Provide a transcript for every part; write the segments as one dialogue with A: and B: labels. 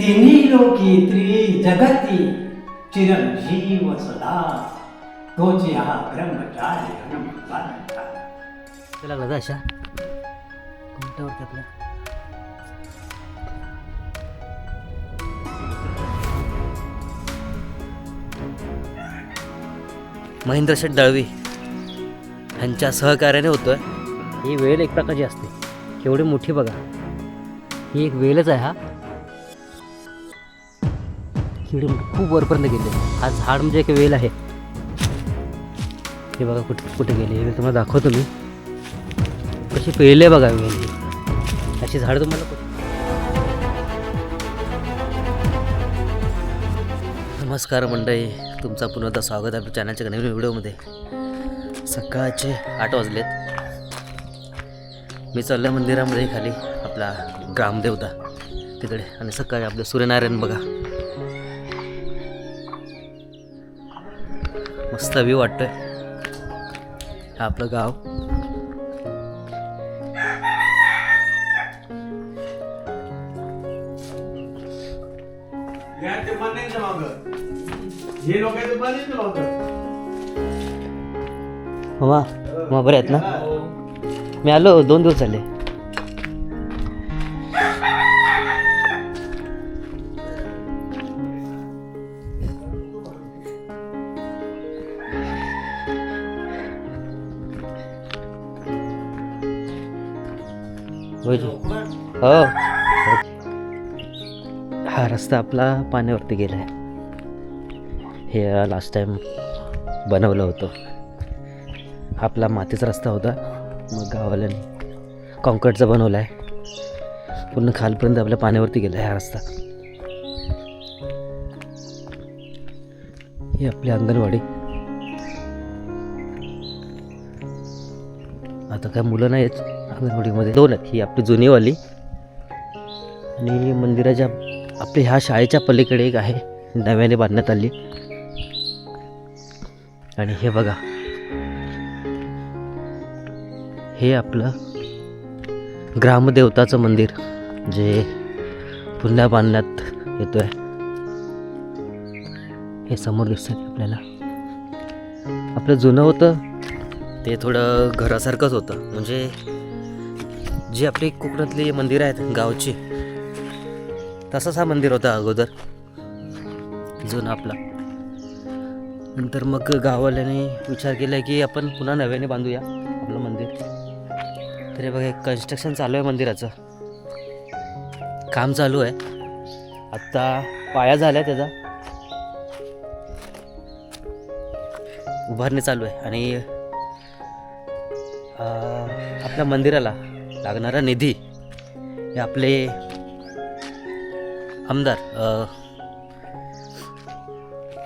A: तिन्ही लोकी त्रिजगती चिरंजीव सदा तोची हा ब्रह्मचारी हनुमंता.
B: लागला का अशा कोणत्यावरती आपल्या महेंद्र शेठ दळवी ह्यांच्या सहकार्याने होतोय. ही वेल एक प्रकारची असते, केवढी मोठी बघा. ही एक वेलच आहे. हा केवढी मोठी, खूप वरपर्यंत गेले. हा झाड म्हणजे एक वेल आहे. हे बघा कुठे कुठे गेले हे तुम्हाला दाखवतो मी. कशी पेरले बघा वेल ही. अशी झाड तुम्हाला कुठे. नमस्कार मंडळी, तुमचा पुन्हा एकदा स्वागत आहे आपल्या चॅनलच्या नवीन व्हिडिओमध्ये. सकाळचे 8 वाजलेत. मी चाललो मंदिरामध्ये खाली आपला ग्रामदेवता तिकडे. आणि सकाळी आपलं सूर्यनारायण बघा, मस्त व्ह्यू वाटतोय. हा आपलं गाव. मामा बरे आहेत ना? मी आलो 2 दिवस झाले. हो, हा रस्ता आपला पाण्यावरती गेला आहे. हे लास्ट टाइम बनवलं होतं. आपला मातीचा रस्ता होता, मग गावाल्याने कॉन्क्रीटचा बनवला आहे. पूर्ण खालपर्यंत आपल्या पाण्यावरती गेला आहे हा रस्ता. ही आपली अंगणवाडी. आता काय मुलं नाहीत अंगणवाडीमध्ये, 2 आहेत. ही आपली जुनीवाली आणि मंदिराच्या आपल्या ह्या शाळेच्या पलीकडे एक आहे, नव्याने बांधण्यात आली. आणि हे बघा, हे आपलं ग्रामदेवताचं मंदिर जे पुन्हा बांधण्यात येतोय. हे समोर दिसतंय आपल्याला. आपलं जुनं होतं ते थोडं घरासारखंच होतं, म्हणजे जी आपली कोकणातली मंदिरं आहेत गावची, तसंच हा मंदिर होता अगोदर जुना आपला. नंतर मग गाववाल्याने विचार केला की आपण पुन्हा नव्याने बांधूया आपलं मंदिर. तरी बघा, एक कन्स्ट्रक्शन चालू आहे मंदिराचं, काम चालू आहे. आत्ता पाया झाला त्याचा, उभारणी चालू आहे. आणि आपल्या मंदिराला लागणारा निधी हे आपले आमदार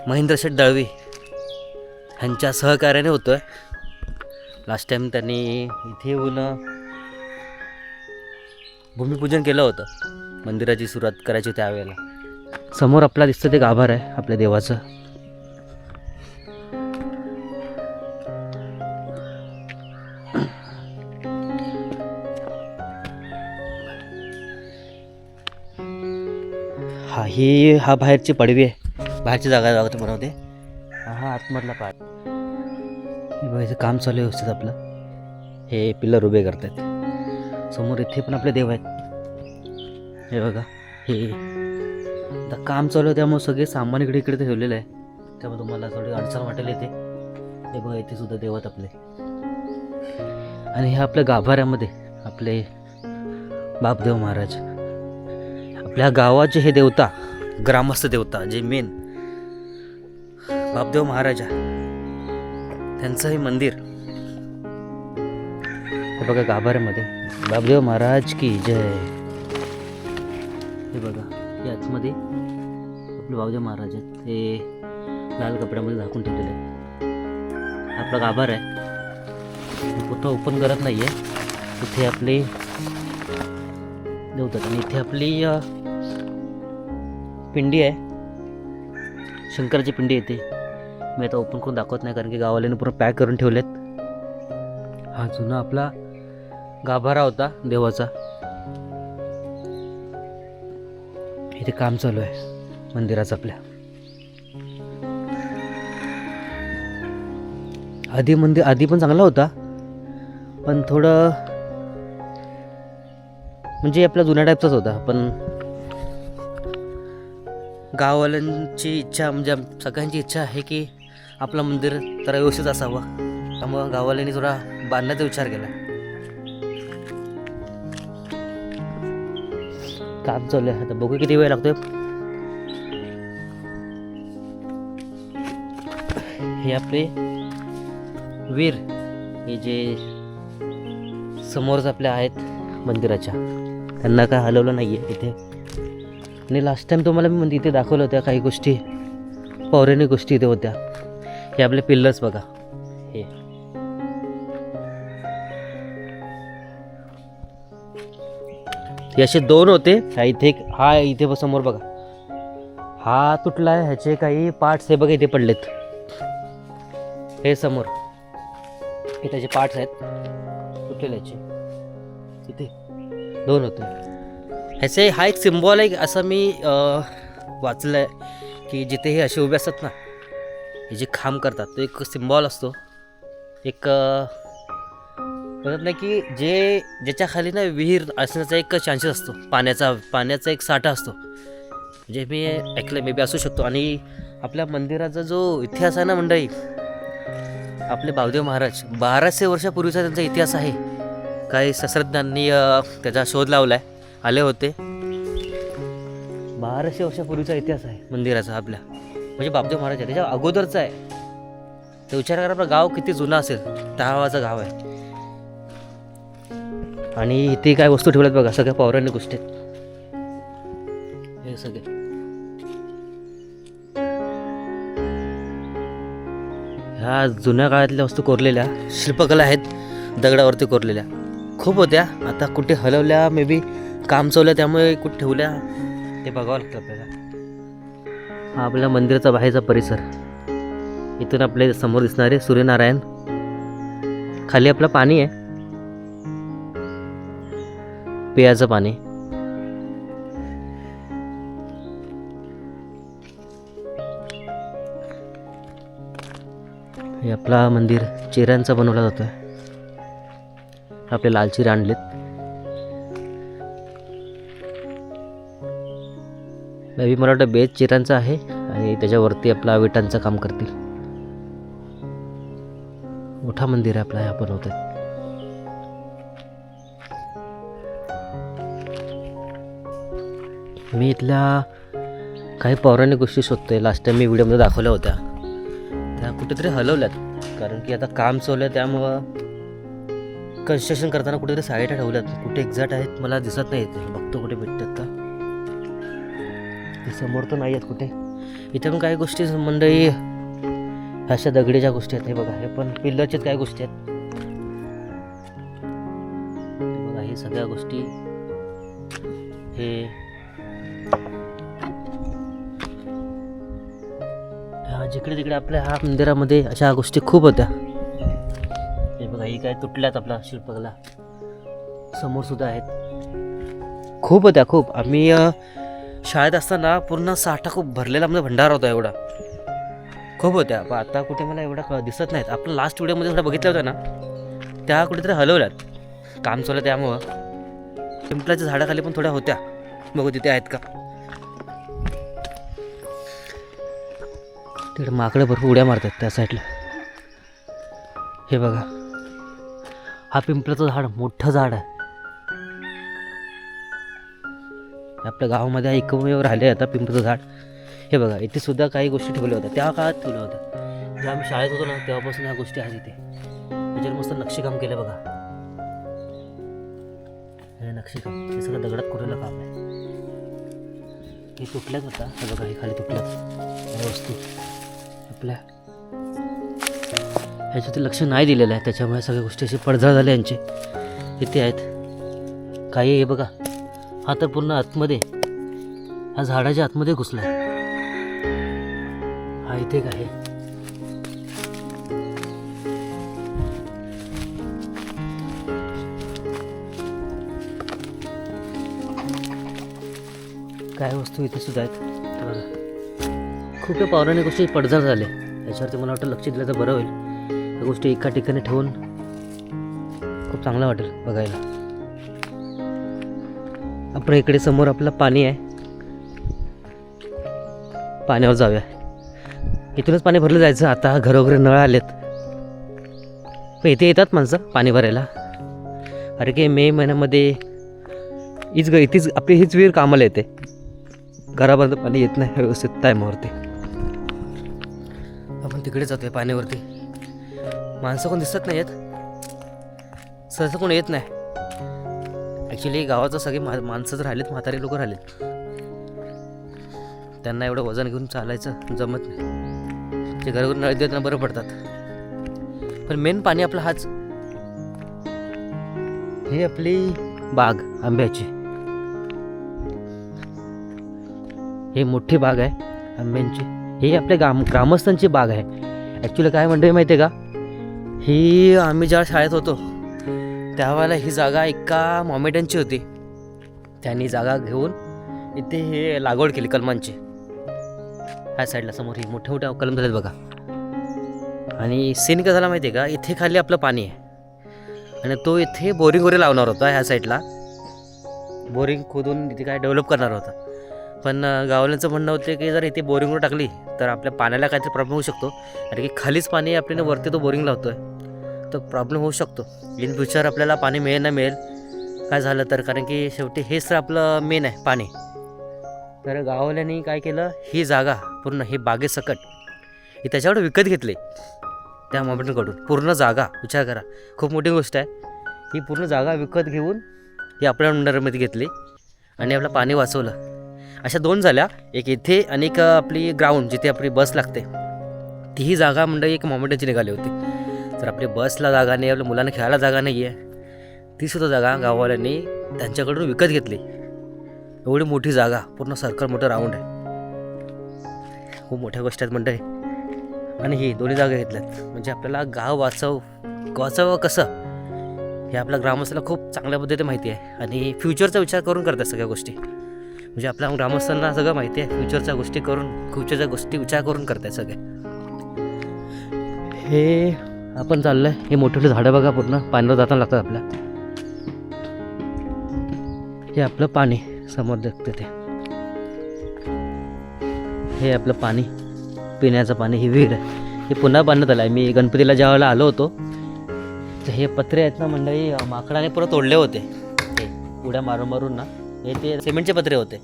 B: महेंद्र शेठ दळवी ह्यांच्या सहकार्याने होतो आहे. लास्ट टाईम त्यांनी इथे येऊन भूमिपूजन केलं होतं. मंदिराची सुरुवात करायची त्यावेळेला. समोर आपला दिसतं ते गाभार आहे आपल्या देवाचं. हा बाहेरची पडवी आहे, बाहेरची जागा बनवते. हा आतमधला पाय. हे बघा, इथं काम चालू आहे व्यवस्थित आपलं. हे पिल्लर उभे करतात. समोर इथे पण आपले देव आहेत. हे बघा, हे आता काम चालू आहे त्यामुळे सगळे सामान इकडे इकडे ठेवलेलं आहे, त्यामुळे तुम्हाला थोडी अडचण वाटेल इथे. हे बघा, इथे सुद्धा देव आहेत आपले. आणि हे आपल्या गाभाऱ्यामध्ये आपले बापदेव महाराज, आपल्या गावाचे हे देवता, ग्रामस्थ देवता जे मेन बापदेव महाराजा, त्यांचं हे मंदिर. हे बघा गाभाऱ्यामध्ये बापदेव महाराज की जय. हे बघा, हे आतमध्ये आपले बापदेव महाराज आहेत. हे लाल कपड्यामध्ये झाकून ठेवलेले आहेत. आपला गाभार आहे, कुठं ओपन करत नाही आहे. इथे आपले देवतात. आणि इथे आपली पिंडी आहे, शंकराची पिंडी येते. मी आता ओपन करून दाखवत नाही, कारण की गावाल्याने पूर्ण पॅक करून ठेवलेत. हा जुना आपला गाभारा होता देवाचा. हे इथे काम चालू आहे मंदिराचं आपल्या. आधी पण चांगला होता, पण थोडं म्हणजे आपला जुन्या टाईपचाच होता. पण गाववाल्यांची इच्छा म्हणजे सगळ्यांची इच्छा आहे की आपलं मंदिर जरा व्यवस्थित असावं, त्यामुळं गाववाल्यांनी थोडा बांधण्याचा विचार केला. काम चालू आहे, आता बघू किती वेळ लागतोय. हे आपले वीर, हे जे समोरच आपल्या आहेत मंदिराच्या, त्यांना काय हलवलं नाही आहे इथे. आणि लास्ट टाइम तुम्हाला मी इथे दाखवलं होत्या काही गोष्टी, पौराणिक गोष्टी इथे होत्या. हे आपले पिल्लर्स बघा, हे असे 2 होते. इथे हा इथे समोर बघा, हा तुटला आहे. ह्याचे काही पार्ट्स हे बघा इथे पडलेत. हे समोर हे त्याचे पार्ट्स आहेत तुटलेले. इथे 2 होते. ह्याचे हा एक सिम्बॉल आहे असं मी वाचलं आहे, की जिथे हे असे उभे असतात ना, हे जे खांब करतात, तो एक सिम्बॉल असतो. एक म्हणत नाही की ज्याच्या खाली ना विहीर असण्याचा एक चान्सेस असतो, पाण्याचा एक साठा असतो. म्हणजे मी ऐकलं, मे बी असू शकतो. आणि आपल्या मंदिराचा जो इतिहास आहे ना मंडळी, आपले भावदेव महाराज 1200 वर्षापूर्वीचा त्यांचा इतिहास आहे. काही शास्त्रज्ञांनी त्याचा शोध लावलाय, आले होते. 1200 वर्षापूर्वीचा इतिहास आहे मंदिराचा आपल्या, म्हणजे बापदेव महाराज आहे, त्याच्या अगोदरचा आहे. तर विचार करा आपलं गाव किती जुनं असेल, तहावाचं गाव आहे. आणि इथे काय वस्तू ठेवल्यात बघा, सगळ्या पौराणिक गोष्टी आहेत हे सगळे. ह्या जुन्या काळातल्या वस्तू कोरलेल्या शिल्पकला आहेत, दगडावरती कोरलेल्या खूप होत्या. आता कुठे हलवल्या, मे बी काम चाललं त्यामुळे कुठे ठेवल्या ते बघावं लागतं आपल्याला. हा आपल्या मंदिराचा बाहेरचा परिसर. इथून आपले समोर दिसणारे सूर्यनारायण, खाली आपलं पाणी आहे, पियाचं पाणी. हे आपला मंदिर चिऱ्यांचा बनवला जातोय. आपले लाल चिरे आणलेत. मे बी मला वाटतं बेज चिऱ्यांचा आहे आणि त्याच्यावरती आपला विटांचं काम करतील. मोठा मंदिर आहे आपला ह्या बनवतात. मी इथल्या काही पौराणिक गोष्टी शोधतोय. लास्ट टाइम मी व्हिडिओमध्ये दाखवल्या होत्या, त्या कुठेतरी हलवल्यात, कारण की आता काम चालू आहे त्यामुळं कन्स्ट्रक्शन करताना कुठेतरी साईडला ठेवल्यात. कुठे एक्झॅक्ट आहेत मला दिसत नाही, ते बघतो कुठे भेटतात का. ते समोर तर नाही आहेत कुठे. इथे पण काही गोष्टी मंडळी अशा दगडीच्या गोष्टी आहेत. हे बघा, हे पण पिल्लरच्याच काही गोष्टी आहेत. हे बघा, हे सगळ्या गोष्टी हे जिकडे तिकडे आपल्या ह्या मंदिरामध्ये अशा गोष्टी खूप होत्या. हे बघा, ही काय तुटल्यात आपला शिल्पकला. समोर सुद्धा आहेत, खूप होत्या खूप. आम्ही शाळेत असताना पूर्ण साठा खूप भरलेला म्हणजे भंडारा होता, एवढा खूप होत्या. पण आता कुठे मला एवढा दिसत नाहीत. आपण लास्ट व्हिडिओमध्ये थोडा बघितल्या होत्या ना, त्या कुठेतरी हलवल्यात, काम चाललं त्यामुळं. पिंपळाच्या झाडाखाली पण थोड्या होत्या, बघू तिथे आहेत का. तिकडे माकडं भरपूर उड्या मारतात त्या साईडला. हे बघा, हा पिंपळाचं झाड, मोठं झाड आहे. आपल्या गावामध्ये एकमेव राहिले आता पिंपळाचं झाड. हे बघा, इथे सुद्धा काही गोष्टी ठेवल्या होत्या, त्या काळात ठेवल्या होत्या. जेव्हा आम्ही शाळेत होतो ना, तेव्हापासून ह्या गोष्टी आहेत इथे. त्याच्यावर मस्त नक्षीकाम केलं बघा, हे नक्षीकाम, हे सगळं दगडात कोरलेलं काम आहे. हे तुटल्याच होता, हे बघा, हे खाली तुटल्यात वस्तू आपल्या. ह्याच्यात लक्ष नाही दिलेलं आहे, त्याच्यामुळे सगळ्या गोष्टी अशी पडझड झाल्या यांचे. इथे आहेत काही. हे बघा, हा तर पूर्ण आतमध्ये, हा झाडाच्या आतमध्ये घुसला आहे. हा इथे काय आहे, काय वस्तू इथे सुद्धा आहेत बघा. खूप या पौराणिक गोष्टी पडझड झाले, याच्यावरती मला वाटतं लक्ष दिलं तर बरं होईल. या गोष्टी एका ठिकाणी ठेवून खूप चांगलं वाटेल बघायला. आपण इकडे समोर आपलं पाणी आहे, पाण्यावर जाऊया. इथूनच पाणी भरलं जायचं. आता घरोघरी नळ आलेत, पण इथे येतात माणसं पाणी भरायला. अरे की मे महिन्यामध्ये इथेच आपली हीच विहीर कामाला येते. घरापर्यंत पाणी येत नाही व्यवस्थित टायमावरती. आपण तिकडे जातोय पाण्यावरती. माणसं कोण दिसत नाही आहेत, सहसा कोण येत नाही. ॲक्च्युली गावाचं सगळे माणसं राहिलेत, म्हातारी लोक राहिलेत. त्यांना एवढं वजन घेऊन चालायचं जमत नाही. ते घरावर नळ देताना बरं पडतात. पण मेन पाणी आपलं हाच. हे आपली बाग आंब्याची, हे मोठी बाग आहे आंब्यांची. ही आपल्या ग्रामस्थांची बाग आहे. ॲक्च्युली काय म्हणते माहिती आहे का, ही आम्ही ज्या शाळेत होतो त्यावेळेला ही जागा एका मॉमेडनची होती. त्यांनी जागा घेऊन इथे हे लागवड केली कलमांची. ह्या साईडला समोर ही मोठे मोठे कलम झालेत बघा. आणि सीन का झाला माहिती आहे का, इथे खाली आपलं पाणी आहे आणि तो इथे बोरिंग वगैरे लावणार होता. ह्या साईडला बोरिंग खोदून इथे काय डेव्हलप करणार होता. पण गावल्यांचं म्हणणं होतं की जर इथे बोरिंगवर टाकली तर आपल्या पाण्याला काहीतरी प्रॉब्लेम होऊ शकतो. कारण की खालीच पाणी आपल्याला वरती तो बोरिंग लावतो आहे, तर प्रॉब्लेम होऊ शकतो. इन फ्युचर आपल्याला पाणी मिळेल ना मिळेल काय झालं तर, कारण की शेवटी हेच तर आपलं मेन आहे पाणी. तर गाववाल्यांनी काय केलं, ही जागा पूर्ण ही बागेसकट ही त्याच्याकडे विकत घेतली त्या मोमेंटकडून. पूर्ण जागा, विचार करा, खूप मोठी गोष्ट आहे. ही पूर्ण जागा विकत घेऊन ही आपल्या अंडरमध्ये घेतली आणि आपलं पाणी वाचवलं. अशा दोन झाल्या, एक इथे आणि एक आपली ग्राउंड जिथे आपली बस लागते. तीही जागा मंडळी एक मोमेंटची निघाली होती. तर आपली बसला जागा नाही, आपल्या मुलांना खेळायला जागा नाही आहे, ती सुद्धा जागा गाववाल्यांनी त्यांच्याकडून विकत घेतली. एवढी मोठी जागा, पूर्ण सर्कल मोठं राऊंड आहे. खूप मोठ्या गोष्टी आहेत मंडळी. आणि ही दोन्ही जागा घेतल्यात म्हणजे आपल्याला गाव वाचवावं कसं हे आपल्या ग्रामस्थाला खूप चांगल्या पद्धतीने माहिती आहे. आणि फ्युचरचा विचार करून करतात सगळ्या गोष्टी. म्हणजे आपल्या ग्रामस्थांना सगळं माहिती आहे, फ्युचरच्या गोष्टी विचार करून करतात सगळे. हे आपण चाललं आहे, हे मोठे मोठे झाडं बघा पूर्ण पाण्यावर जाताना लागतात आपल्या. हे आपलं पाणी समोर दिसतं ते, हे आपलं पाणी पिण्याचं पाणी. ही विहीर आहे, हे पुन्हा बांधण्यात आलं आहे. मी गणपतीला ज्या वेळेला आलो होतो तर हे पत्रे आहेत ना मंडळी, माकडाने पुरं तोडले होते. हे उड्या मारून ना, हे ते सिमेंटचे पत्रे होते,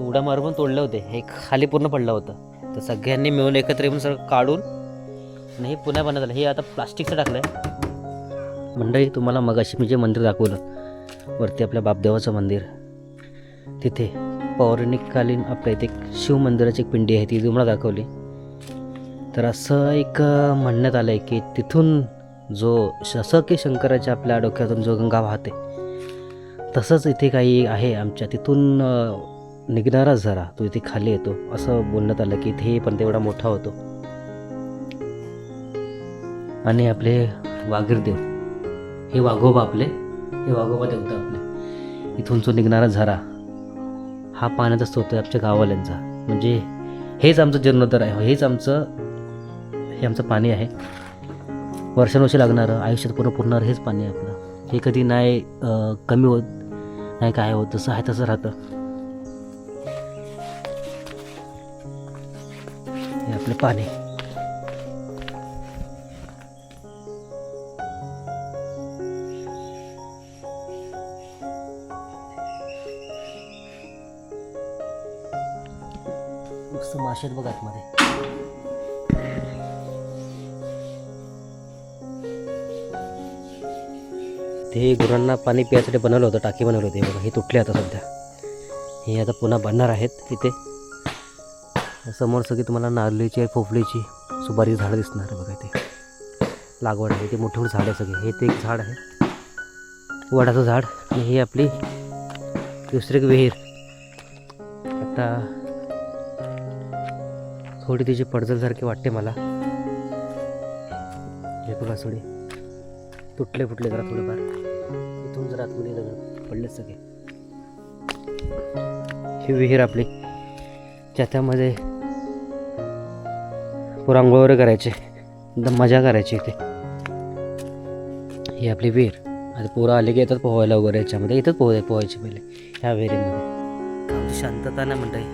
B: उड्या मारून तोडले होते. हे खाली पूर्ण पडलं होतं. तर सगळ्यांनी मिळून एकत्र येऊन सगळं काढून आणि हे पुन्हा बांधण्यात आलं. हे आता प्लास्टिकचं टाकलं आहे मंडळी. तुम्हाला मगाशी मी जे मंदिर दाखवलं वरती आपल्या बापदेवाचं मंदिर, तिथे पौराणिककालीन आपल्या इथे एक शिव मंदिराची एक पिंडी आहे, ती तुम्हाला दाखवली. तर असं एक म्हणण्यात आलं आहे की तिथून जो जसं की शंकराच्या आपल्या डोक्यातून जो गंगा वाहते तसंच इथे काही आहे आमच्या, तिथून निघणारा झरा तो इथे खाली येतो असं बोलण्यात आलं की इथे पण तेवढा मोठा होतो. आणि आपले वाघीरदेव, हे वाघोबा आपले, हे वाघोबा देवता आपले. इथून जो निघणारा झरा हा पाण्याचा स्रोत आहे आमच्या गावाल्यांचा. म्हणजे हेच आमचं जीर्णोद्धार आहे, हे आमचं पाणी आहे. वर्षानुवर्षे लागणारं, आयुष्यात पूर्ण पुरणारं हेच पाणी आहे आपलं. हे कधी नाही कमी होत नाही, काय होत जसं आहे तसं राहतं. हे आपलं पाणी. मस्त मासे आहेत बघा आतमध्ये. ते गुरांना पाणी पिण्यासाठी बनवलं होतं, टाकी बनवली होती बघा. हे तुटले आता सध्या, हे आता पुन्हा बांधणार आहेत इथे. समोर सगळी तुम्हाला नारळीची, पोफळीची, सुपारी झाडं दिसणार आहे बघा. इथे लागवड आहे, ते मोठे मोठे झाड आहे सगळे. हे ते एक झाड आहे वडाचं झाड, आणि ही आपली दुसरी एक विहीर. आता थोडी तिची पडझडसारखी वाटते मला. हे बघा थोडी तुटले फुटले जरा थोडेफार. इथून जरा आतमध्ये दगड पडले सगळे. ही विहीर आपली त्यामध्ये पुरा आंघोळ वगैरे करायचे, एकदम मजा करायची इथे. ही आपली विहीर. आता पोरं आले की येतात पोहायला वगैरे याच्यामध्ये, इथंच पोहायचे पहिले ह्या विहिरीमध्ये. आमची शांतता नाही म्हणता येईल,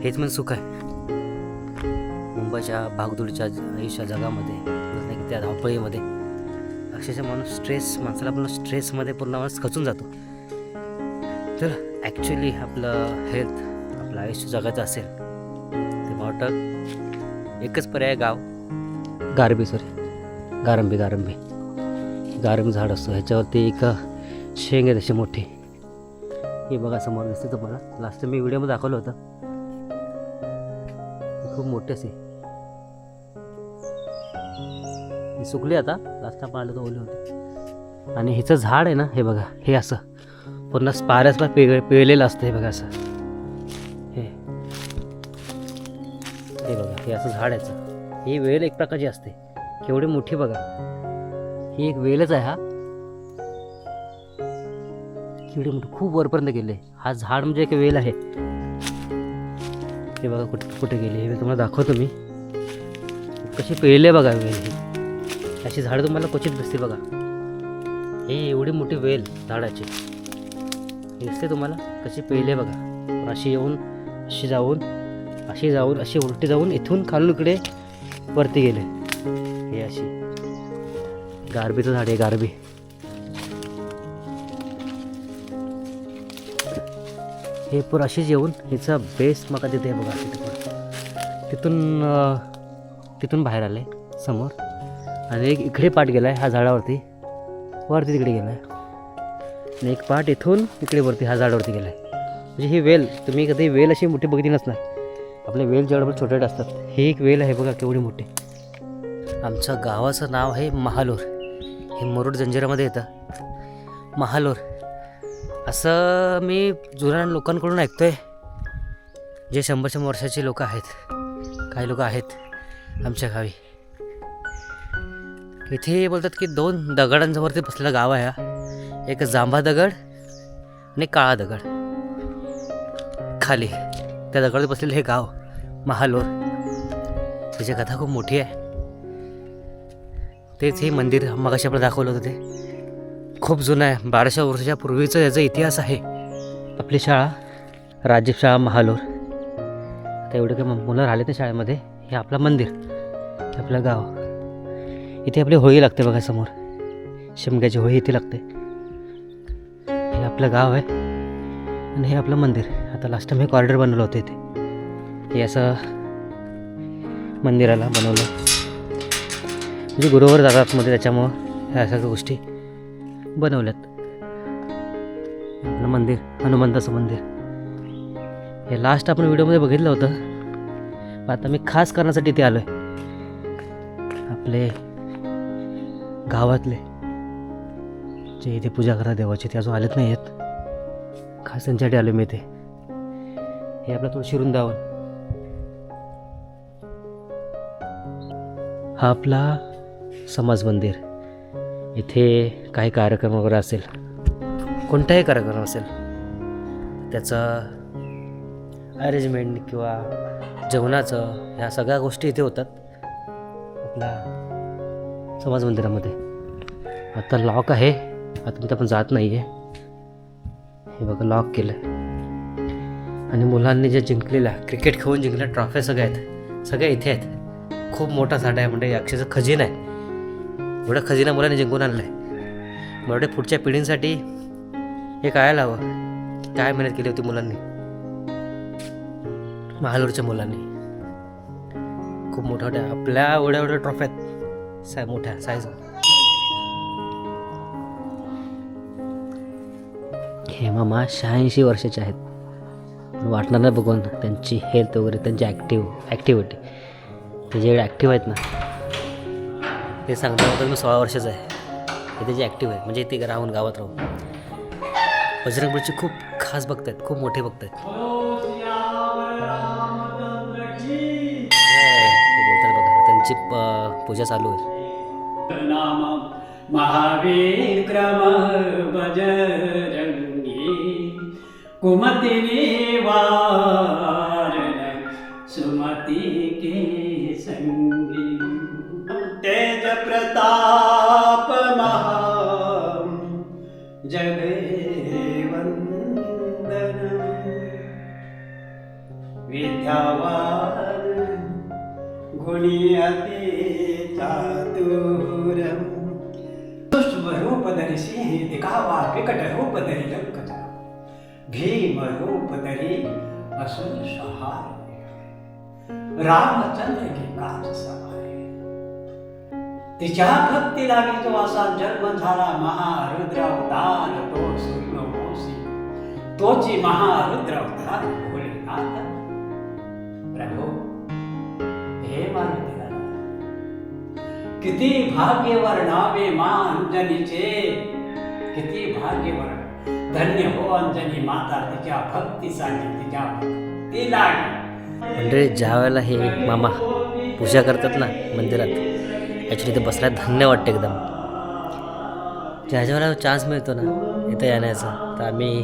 B: हेच म्हणजे सुख आहे मुंबईच्या भागदौडीच्या आयुष्या जगामध्ये, जसं की त्या धावपळीमध्ये अक्षरशः माणसाला पूर्ण स्ट्रेसमध्ये पूर्ण माणूस खचून जातो. तर ॲक्च्युली आपलं हेल्थ, आपलं आयुष्य जगायचं असेल ते मला वाटतं एकच पर्याय गारंबी झाड असतो. ह्याच्यावरती एक शेंग आहे तशी मोठी, हे बघा समोर दिसते तुम्हाला. लास्ट मी व्हिडिओमध्ये दाखवलं होतं, खूप मोठी असे. ही सुकली आता, लास्ट आपण आलो तर ओली होती. आणि हिचं झाड आहे ना, हे बघा, हे असं पूर्ण पारसला पिळलेलं असतं. हे बघा असं, हे बघा, हे असं झाड याचं. ही वेल एक प्रकारची असते, केवढी मोठी बघा. ही एक वेलच आहे. हा केवढी मोठी, खूप वरपर्यंत गेले. हा झाड म्हणजे एक वेल आहे. हे बघा कुठे गेले हे तुम्हाला दाखवतो मी. कशी पेरले बघा वेल. ही अशी झाडं तुम्हाला क्वचित दिसते बघा. हे एवढी मोठी वेल झाडाची दिसते तुम्हाला, कशी पेरले बघा. अशी येऊन अशी जाऊन अशी उलटी जाऊन इथून खालून इकडे वरती गेले. हे अशी गारबीचं झाड आहे, गारबी. हे पूर अशीच येऊन हिचा बेस मका तिथे बघा, तिथून बाहेर आले समोर. आणि एक इकडे पाठ गेला आहे, ह्या झाडावरती वरती तिकडे गेला आहे. आणि एक पाठ इथून इकडे वरती ह्या झाडावरती गेला आहे. म्हणजे ही वेल, तुम्ही कधी वेल अशी मोठी बघितली नसणार. आपले वेल जेवढे छोटे छोटे असतात, ही एक वेल आहे बघा केवढी मोठी. आमच्या गावाचं नाव आहे महालोर. हे मुरुड जंजिरामध्ये येतं महालोर. असं मी जुन्या लोकांकडून ऐकतो आहे, जे 100 वर्षाचे लोक आहेत, काही लोक आहेत आमच्या गावी. इथे बोलतात की 2 दगडांवरती बसलेलं गाव आहे. हा एक जांभा दगड आणि काळा दगड. खाली त्या दगडावर बसलेलं हे गाव महालोर. त्याची कथा खूप मोठी आहे. तेच हे मंदिर मगाशी आपलं दाखवलं होतं, ते खूप जुनं आहे. 1200 वर्षाच्या पूर्वीचा याचा इतिहास आहे. आपली शाळा राजीव शाळा महालोर. आता एवढे काही मुलं राहिले त्या शाळेमध्ये. हे आपलं मंदिर, आपलं गाव. इथे आपली होळी लागते बघा समोर, शिमग्याची होळी इथे लागते. हे आपलं गाव आहे आणि हे आपलं मंदिर. आता लास्ट टाइम हे कॉरिडॉर बनवलं होतं इथे. हे असं मंदिराला बनवलं म्हणजे गुरुवर जातात मध्ये, त्याच्यामुळं ह्या सगळ्या गोष्टी बनवल्यात. आपलं मंदिर हनुमंताचं मंदिर. हे लास्ट आपण व्हिडिओमध्ये बघितलं होतं. आता मी खास करण्यासाठी इथे आलो आहे. आपले गावातले जे इथे पूजा करतात देवाची, ते अजून आलेत नाही आहेत. खास त्यांच्यासाठी आलो मी इथे. हे आपलं तुळशी वृंदावन. हा आपला समाज मंदिर. इथे काही कार्यक्रम वगैरे असेल, कोणताही कार्यक्रम असेल, त्याचं अरेंजमेंट किंवा जेवणाचं, ह्या सगळ्या गोष्टी इथे होतात आपल्या समाज मंदिरामध्ये. आता लॉक आहे, आता आपण जात नाही आहे. हे बघा लॉक केलं. आणि मुलांनी जे जिंकलेल्या, क्रिकेट खेळून जिंकलेल्या ट्रॉफ्या सगळ्या आहेत, सगळ्या इथे आहेत. खूप मोठा साठा आहे, म्हणजे अक्षरशः खजिना आहे. एवढा खजिना मुलांनी जिंकून आणला आहे. मला पुढच्या पिढींसाठी हे कळायला हवं, काय मेहनत केली होती मुलांनी, महालोरच्या मुलांनी. खूप मोठ्या मोठ्या आपल्या एवढ्या ट्रॉफ्यात, मोठ्या साईज. हे मामा 86 वर्षाचे आहेत. वाटणार नाही बघून त्यांची हेल्थ वगैरे, त्यांची ॲक्टिव्हिटी. ते जे ॲक्टिव्ह आहेत ना, ते सांगता होतं मी 16 वर्षाचं आहे. हे ते जे ॲक्टिव्ह आहे, म्हणजे ते राहून गावात राहून बजरंगबलीचे खूप खास भक्त आहेत, खूप मोठे भक्त आहेत. ते बोलतात बघा, त्यांची पूजा चालू आहे.
A: नाम महाविक्रम बजरंगी कुमति वारण सुमति के संगी तेज प्रताप महा जगवंदन विद्यावान गुणी अति चातुरम सूक्ष्म रूप धरि सिंह दिखावा विकट रूप धरि लंकता भीम रूप धरि असुर सहाय रामचंद्र के काज सवारे तिच्या भक्ती लागी तो असा जन्म झाला महारुद्र अवतार तो सूर्यवंशी तोची महारुद्र अवतार भोलेनाथ प्रभू हे मारुतीला किती भाग्य वर्णावे मा अंजनीचे किती भाग्य वर्ण धन्य हो अंजनी माता तिच्या भक्तीसाठी तिच्या भक्ती लागी
B: म्हणजे ज्या वेळेला हे मामा पूजा करतात ना मंदिरात ॲक्च्युली ते बसल्यात धन्य वाटतं एकदम. ज्या ज्या वेळेला चान्स मिळतो ना इथं येण्याचा तर आम्ही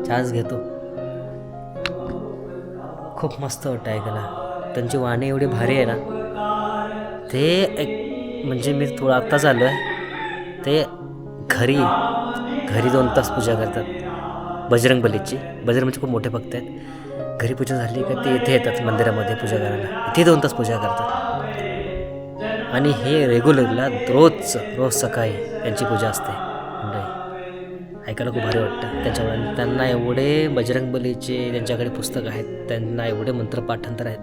B: चान्स घेतो. खूप मस्त वाटतं ऐकायला. त्यांची वाणी एवढी भारी आहे ना ते एक म्हणजे मी थोडं आत्ताच आलो आहे ते घरी 2 तास पूजा करतात बजरंगबलीची. बजरंगबलीचे खूप मोठे भक्त आहेत. घरी पूजा झाली का ते इथे येतात मंदिरामध्ये पूजा करायला. इथे 2 तास पूजा करतात आणि हे रेग्युलरला रोज सकाळी यांची पूजा असते. म्हणजे ऐकायला खूप भारी वाटतं. त्याच्यामुळे त्यांना एवढे बजरंगबलीचे त्यांच्याकडे पुस्तक आहेत, त्यांना एवढे मंत्र पाठांतर आहेत,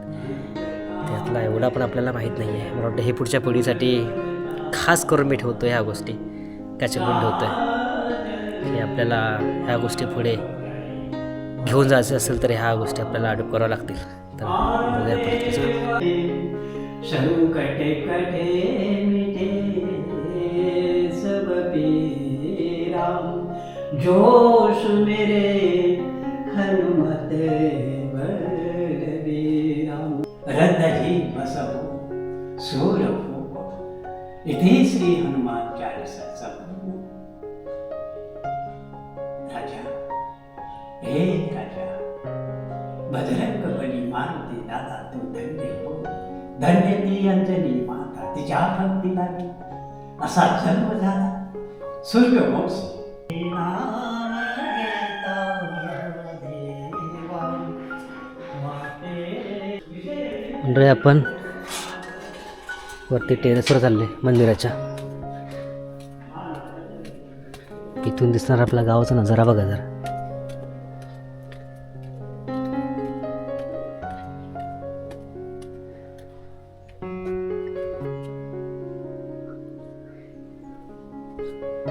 B: त्यातला एवढा पण आपल्याला माहीत नाही आहे. मला वाटतं हे पुढच्या पिढीसाठी खास करून मी ठेवतो ह्या गोष्टी त्याच्याकडून ठेवतो आहे की आपल्याला ह्या गोष्टी पुढे घेऊन जायचं असेल तर ह्या गोष्टी आपल्याला अडोप्ट कराव्या लागतील. तर बघूया परत.
A: संकट कटे मिटे सब पीरा जोश मेरे हनुमत बलबीरा हृदय बसवो सूर फूको इति श्री हनुमान चालीसा सब. राजा हे राजा बजरंग बली मारुती दादा तू धन्य हो. धन्य ती अंजनी माता तिच्या भक्ती लागी असा जन्म झाला सूर्यवंशी.
B: म्हणजे आपण वरती टेरेसवर चालले मंदिराच्या. इथून दिसणार आपला गावाचा नजारा बघा जरा.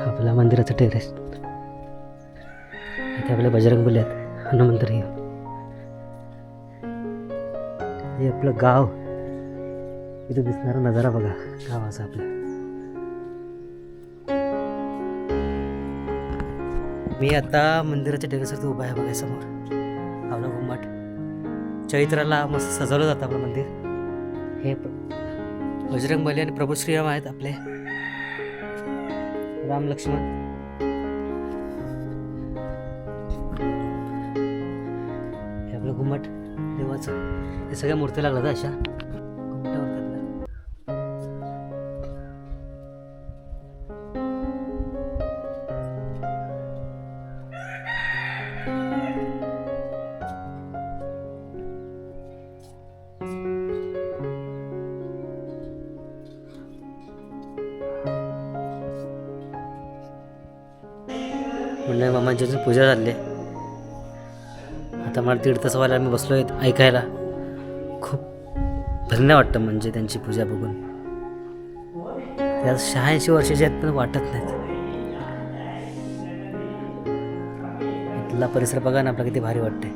B: आपल्या मंदिराचं टेरेस. इथे आपले बजरंगबली आहेत, हनुमंतर हे आपलं गाव. इथं दिसणारा नजारा बघा गावाचा आपल्या. मी आता मंदिराच्या टेरेसवरती उभा आहे बघा समोर. आपला घुमट चैत्राला मस्त सजवलं जातं आपलं मंदिर. हे बजरंगबली आणि प्रभू श्रीराम आहेत आपले, राम लक्ष्मण. हे आपलं घुमट देवाचं. हे सगळ्या मूर्ती लागल्या तर अशा घुमटावर आपल्या. म्हणजे मामांची पूजा झाली. आता मला 1.5 तास व्हायला आम्ही बसलो आहे ऐकायला. खूप धन्य वाटतं म्हणजे त्यांची पूजा बघून. त्या 86 वर्षाचे आहेत पण वाटत नाहीत. इथला परिसर बघा ना आपला किती भारी वाटते.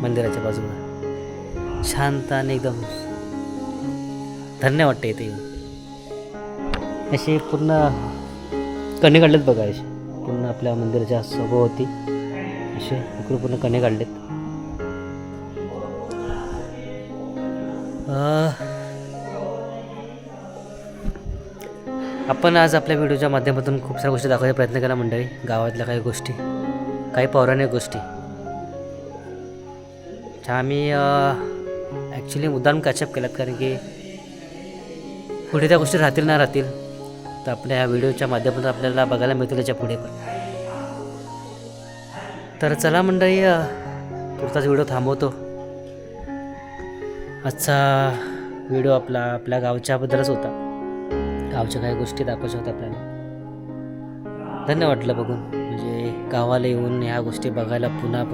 B: मंदिराच्या बाजूला शांत आणि एकदम धन्य वाटते इथे येऊन. असे पूर्ण कणे काढलेत बघा. असे पूर्ण आपल्या मंदिराच्या सभोवती असे इकडे पूर्ण कणे काढलेत. आपण आज आपल्या व्हिडिओच्या माध्यमातून खूप साऱ्या गोष्टी दाखवायचा प्रयत्न केला मंडळी. गावातल्या काही गोष्टी, काही पौराणिक गोष्टी ह्या आम्ही ॲक्च्युली मुद्दाम कॅचअप केलात, कारण की पुढे त्या गोष्टी राहतील ना राहतील तर आपल्या ह्या व्हिडिओच्या माध्यमातून आपल्याला बघायला मिळतील त्याच्या पुढे पण. तर चला मंडळी, पुढचाच व्हिडिओ थांबवतो. आजचा व्हिडिओ आपल्या गावच्याबद्दलच होता. गावच्या काही गोष्टी दाखवायच्या होत्या आपल्याला. धन्य वाटलं बघून, म्हणजे गावाला येऊन ह्या गोष्टी बघायला पुन्हा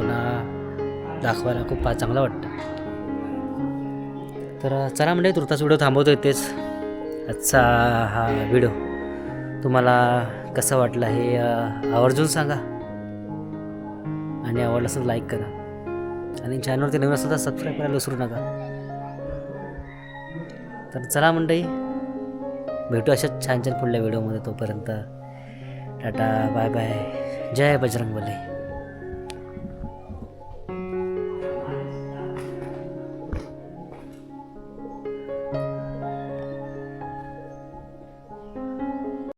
B: दाखवायला खूप चांगलं वाटतं. तर चला म्हणजे तुर्तास व्हिडिओ थांबवतो इथेच. आजचा हा व्हिडिओ तुम्हाला कसा वाटला हे आवर्जून सांगा, आणि आवडलं असेल लाईक करा, आणि चॅनलवरती नवीन असेल तर सबस्क्राईब करायला विसरू नका. तर चला मंडळी, भेटू अशाच छान पुढल्या व्हिडिओमध्ये. तोपर्यंत टाटा, बाय बाय, जय बजरंगबली.